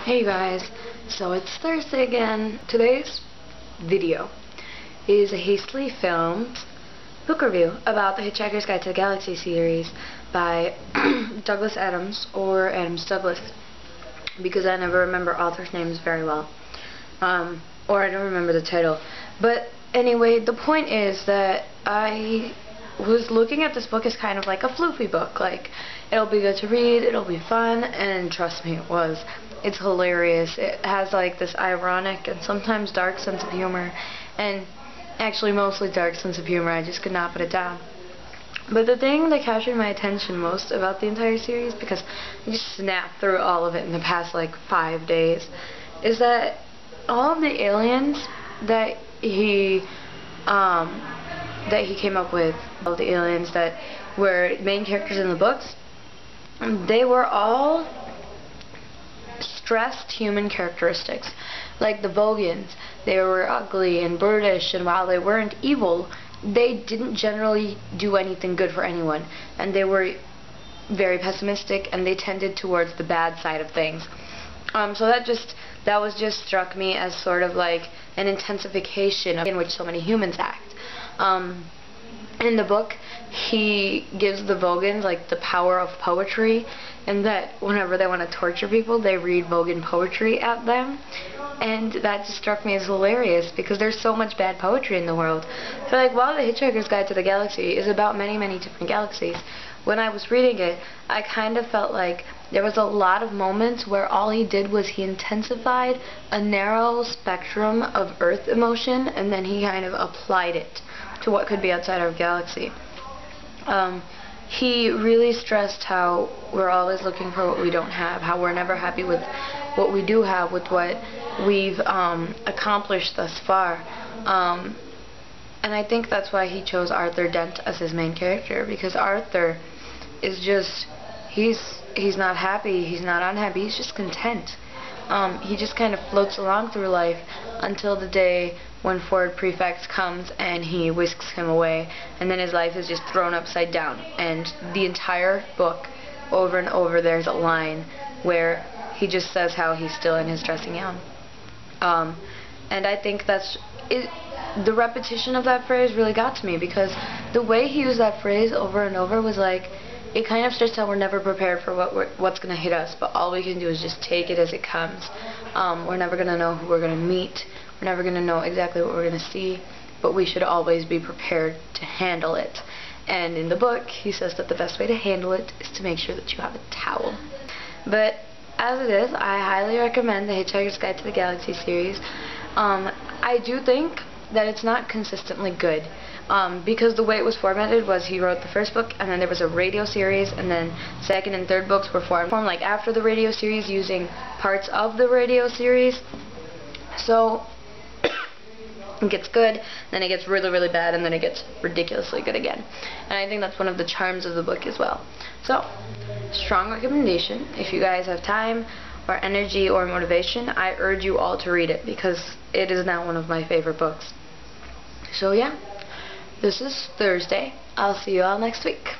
Hey guys, so it's Thursday again. Today's video is a hastily filmed book review about the HitchHiker's Guide to the Galaxy series by Douglas Adams, or Adams Douglas, because I never remember authors' names very well, or I don't remember the title. But anyway, the point is that I was looking at this book as kind of like a floofy book, like it'll be good to read, it'll be fun, and trust me, it was. It's hilarious. It has like this ironic and sometimes dark sense of humor, and actually mostly dark sense of humor. I just could not put it down. But the thing that captured my attention most about the entire series, because I just snapped through all of it in the past like 5 days, is that all of the aliens that he came up with, all the aliens that were main characters in the books, they were all stressed human characteristics. Like the Vogons, they were ugly and brutish, and while they weren't evil, they didn't generally do anything good for anyone, and they were very pessimistic, and they tended towards the bad side of things. So that was just struck me as sort of like an intensification in which so many humans act. In the book, he gives the Vogons like the power of poetry, and that whenever they want to torture people, they read Vogon poetry at them, and that just struck me as hilarious because there's so much bad poetry in the world. So like, while the HitchHiker's Guide to the Galaxy is about many different galaxies, when I was reading it, I kind of felt like there was a lot of moments where all he did was he intensified a narrow spectrum of Earth emotion, and then he kind of applied it to what could be outside our galaxy. He really stressed how we're always looking for what we don't have, how we're never happy with what we do have, with what we've accomplished thus far. And I think that's why he chose Arthur Dent as his main character, because Arthur is just, he's not happy, he's not unhappy, he's just content. He just kind of floats along through life until the day when Ford Prefect comes and he whisks him away, and then his life is just thrown upside down. And the entire book, over and over, there's a line where he just says how he's still in his dressing gown. And I think that's it. The repetition of that phrase really got to me, because the way he used that phrase over and over was like, it kind of stressed how we're never prepared for what's going to hit us, but all we can do is just take it as it comes. We're never going to know who we're going to meet. We're never going to know exactly what we're going to see, but we should always be prepared to handle it. And in the book, he says that the best way to handle it is to make sure that you have a towel. But as it is, I highly recommend the HitchHiker's Guide to the Galaxy series. I do think that it's not consistently good, because the way it was formatted was he wrote the first book, and then there was a radio series, and then second and third books were formed like after the radio series, using parts of the radio series. So it gets good, then it gets really bad, and then it gets ridiculously good again. And I think that's one of the charms of the book as well. So, strong recommendation. If you guys have time or energy or motivation, I urge you all to read it, because it is now one of my favorite books. So yeah, this is Thursday. I'll see you all next week.